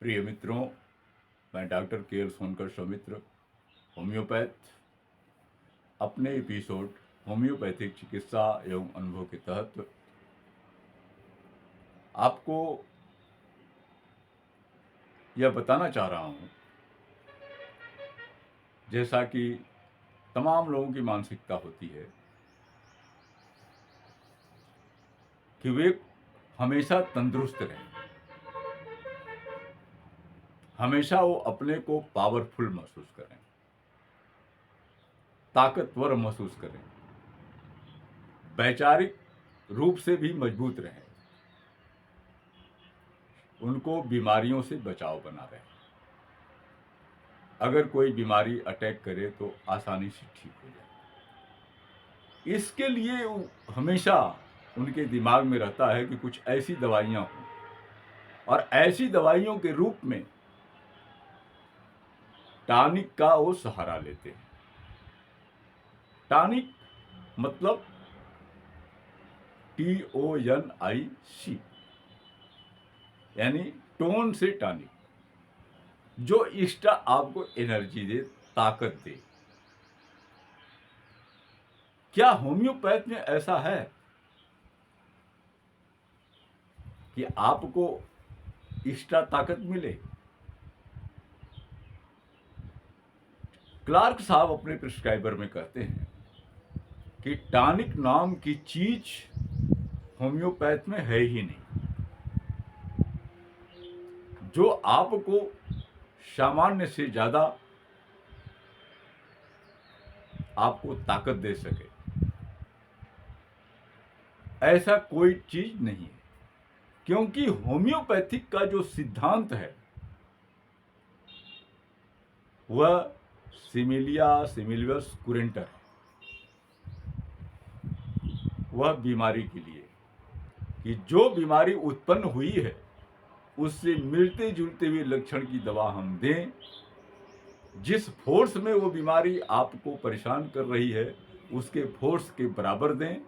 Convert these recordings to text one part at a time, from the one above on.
प्रिय मित्रों, मैं डॉक्टर के एल सोनकर सौमित्र, होम्योपैथ, अपने एपिसोड होम्योपैथिक चिकित्सा एवं अनुभव के तहत आपको यह बताना चाह रहा हूँ, जैसा कि तमाम लोगों की मानसिकता होती है कि वे हमेशा तंदुरुस्त रहें, हमेशा वो अपने को पावरफुल महसूस करें, ताकतवर महसूस करें, वैचारिक रूप से भी मजबूत रहें, उनको बीमारियों से बचाव बना रहे। अगर कोई बीमारी अटैक करे तो आसानी से ठीक हो जाए। इसके लिए हमेशा उनके दिमाग में रहता है कि कुछ ऐसी दवाइयां हों, और ऐसी दवाइयों के रूप में टॉनिक का वो सहारा लेते हैं। टॉनिक मतलब TONIC, यानी टोन से टॉनिक, जो एक्स्ट्रा आपको एनर्जी दे, ताकत दे। क्या होम्योपैथ में ऐसा है कि आपको एक्स्ट्रा ताकत मिले? क्लार्क साहब अपने प्रिस्क्राइबर में कहते हैं कि टॉनिक नाम की चीज होम्योपैथ में है ही नहीं, जो आपको सामान्य से ज्यादा आपको ताकत दे सके। ऐसा कोई चीज नहीं है, क्योंकि होम्योपैथिक का जो सिद्धांत है वह सिमिलिया सिमिलियस कुरेंटर है। वह बीमारी के लिए कि जो बीमारी उत्पन्न हुई है उससे मिलते जुलते हुए लक्षण की दवा हम दें, जिस फोर्स में वो बीमारी आपको परेशान कर रही है उसके फोर्स के बराबर दें,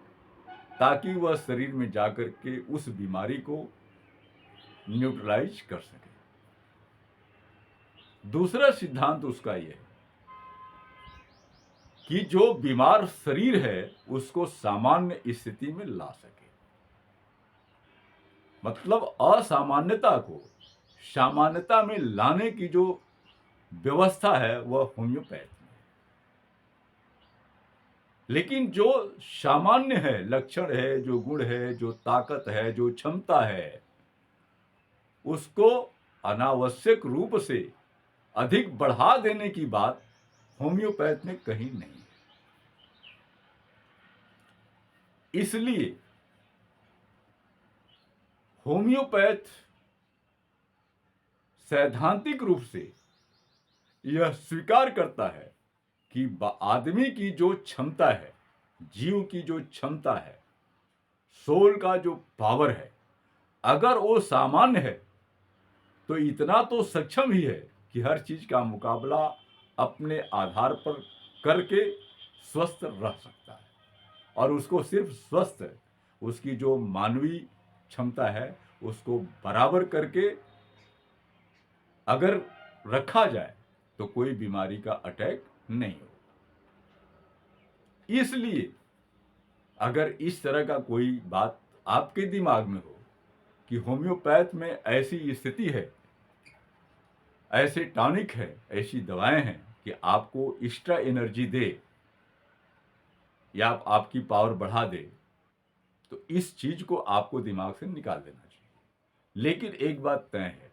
ताकि वह शरीर में जाकर के उस बीमारी को न्यूट्रलाइज कर सके। दूसरा सिद्धांत उसका यह है कि जो बीमार शरीर है उसको सामान्य स्थिति में ला सके, मतलब असामान्यता को सामान्यता में लाने की जो व्यवस्था है वह होम्योपैथ में। लेकिन जो सामान्य है, लक्षण है, जो गुण है, जो ताकत है, जो क्षमता है, उसको अनावश्यक रूप से अधिक बढ़ा देने की बात होम्योपैथ में कहीं नहीं है। इसलिए होम्योपैथ सैद्धांतिक रूप से यह स्वीकार करता है कि आदमी की जो क्षमता है, जीव की जो क्षमता है, सोल का जो पावर है, अगर वो सामान्य है तो इतना तो सक्षम ही है कि हर चीज का मुकाबला अपने आधार पर करके स्वस्थ रह सकता है। और उसको सिर्फ स्वस्थ, उसकी जो मानवीय क्षमता है उसको बराबर करके अगर रखा जाए तो कोई बीमारी का अटैक नहीं हो। इसलिए अगर इस तरह का कोई बात आपके दिमाग में हो कि होम्योपैथ में ऐसी स्थिति है, ऐसे टॉनिक है, ऐसी दवाएं हैं कि आपको एक्स्ट्रा एनर्जी दे या आपकी पावर बढ़ा दे, तो इस चीज को आपको दिमाग से निकाल देना चाहिए। लेकिन एक बात तय है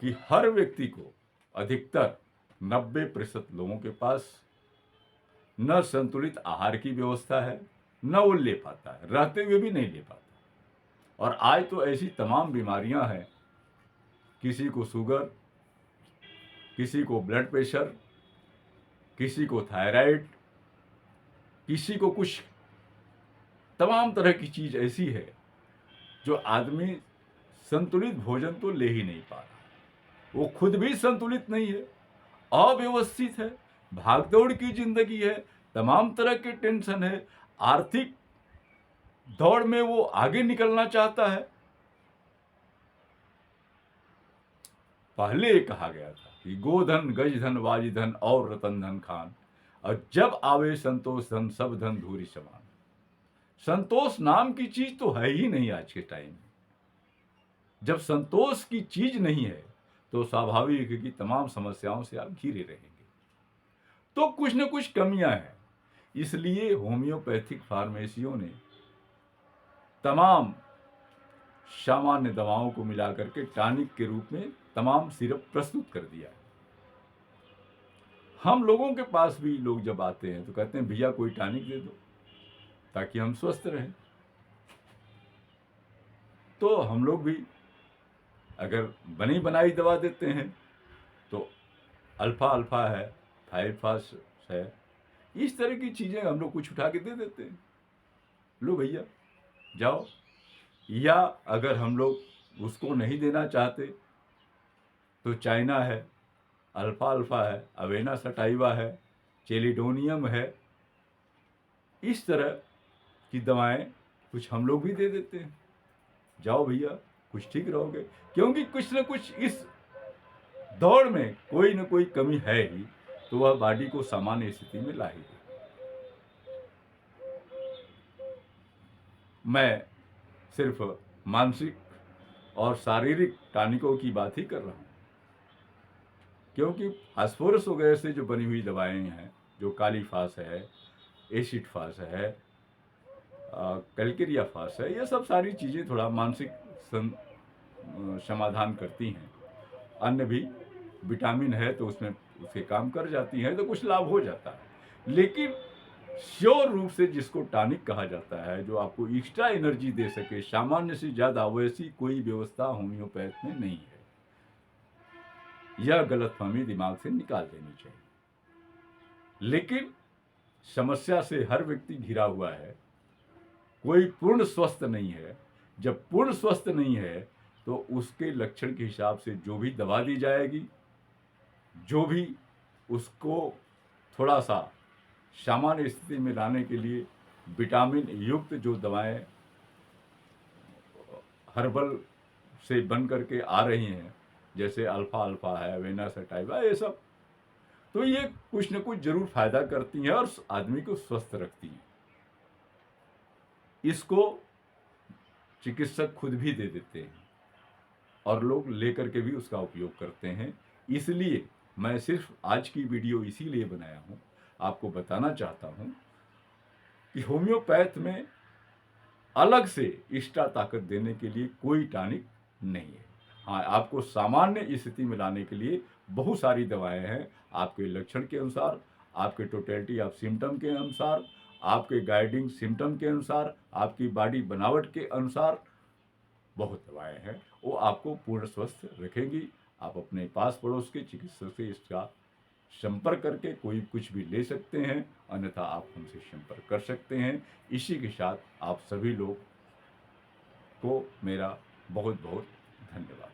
कि हर व्यक्ति को, अधिकतर 90% लोगों के पास न संतुलित आहार की व्यवस्था है, न वो ले पाता है, रहते हुए भी नहीं ले पाता। और आज तो ऐसी तमाम बीमारियां हैं, किसी को शुगर, किसी को ब्लड प्रेशर, किसी को थायराइड, किसी को कुछ, तमाम तरह की चीज ऐसी है जो आदमी संतुलित भोजन तो ले ही नहीं पा रहा। वो खुद भी संतुलित नहीं है, अव्यवस्थित है, भागदौड़ की जिंदगी है, तमाम तरह के टेंशन है, आर्थिक दौड़ में वो आगे निकलना चाहता है, पहले ये कहा गया था कि गोधन गजधन वाजिधन और रतन धन खान, और जब आवे संतोष धन सब धन धूरी समान। संतोष नाम की चीज तो है ही नहीं आज के टाइम में। जब संतोष की चीज नहीं है तो स्वाभाविक है कि तमाम समस्याओं से आप घिरे रहेंगे। तो कुछ न कुछ कमियां हैं, इसलिए होम्योपैथिक फार्मेसियों ने तमाम सामान्य दवाओं को मिलाकर के टॉनिक के रूप में तमाम सिरप प्रस्तुत कर दिया है। हम लोगों के पास भी लोग जब आते हैं तो कहते हैं भैया कोई टॉनिक दे दो ताकि हम स्वस्थ रहें। तो हम लोग भी अगर बनी बनाई दवा देते हैं तो अल्फा अल्फा है, 5 फास है, इस तरह की चीजें हम लोग कुछ उठा के दे देते हैं, लो भैया जाओ। या अगर हम लोग उसको नहीं देना चाहते तो चाइना है, अल्फा अल्फा है, अवेना सटाइवा है, चेलिडोनियम है, इस तरह की दवाएं कुछ हम लोग भी दे देते हैं। जाओ भैया कुछ ठीक रहोगे, क्योंकि कुछ न कुछ इस दौड़ में कोई न कोई कमी है ही, तो वह बॉडी को सामान्य स्थिति में ला ही दे। मैं सिर्फ मानसिक और शारीरिक टॉनिकों की बात ही कर रहा हूँ, क्योंकि फास्फोरस वगैरह से जो बनी हुई दवाएं हैं, जो काली फास है, एसिड फास है, कैलकेरिया फास है, ये सब सारी चीज़ें थोड़ा मानसिक समाधान करती हैं। अन्य भी विटामिन है तो उसमें उसके काम कर जाती हैं, तो कुछ लाभ हो जाता है। लेकिन श्योर रूप से जिसको टॉनिक कहा जाता है, जो आपको एक्स्ट्रा एनर्जी दे सके सामान्य से ज़्यादा, वैसी कोई व्यवस्था होम्योपैथ में नहीं है। यह गलतफहमी दिमाग से निकाल देनी चाहिए। लेकिन समस्या से हर व्यक्ति घिरा हुआ है, कोई पूर्ण स्वस्थ नहीं है। जब पूर्ण स्वस्थ नहीं है तो उसके लक्षण के हिसाब से जो भी दवा दी जाएगी, जो भी उसको थोड़ा सा सामान्य स्थिति में लाने के लिए विटामिन युक्त जो दवाएं हर्बल से बन करके आ रही हैं, जैसे अल्फा अल्फा है, वेना सटाइवा, ये सब, तो ये कुछ न कुछ जरूर फायदा करती हैं और आदमी को स्वस्थ रखती हैं। इसको चिकित्सक खुद भी दे देते हैं और लोग लेकर के भी उसका उपयोग करते हैं। इसलिए मैं सिर्फ आज की वीडियो इसीलिए बनाया हूँ, आपको बताना चाहता हूँ कि होम्योपैथ में अलग से एक्स्ट्रा ताकत देने के लिए कोई टॉनिक नहीं है। हाँ, आपको सामान्य स्थिति में लाने के लिए बहुत सारी दवाएं हैं, आपके लक्षण के अनुसार, आपके टोटलिटी ऑफ सिम्टम के अनुसार, आपके गाइडिंग सिम्टम के अनुसार, आपकी बॉडी बनावट के अनुसार बहुत दवाएं हैं, वो आपको पूर्ण स्वस्थ रखेंगी। आप अपने पास पड़ोस के चिकित्सक से इसका संपर्क करके कोई कुछ भी ले सकते हैं, अन्यथा आप हमसे संपर्क कर सकते हैं। इसी के साथ आप सभी लोग को मेरा बहुत बहुत धन्यवाद।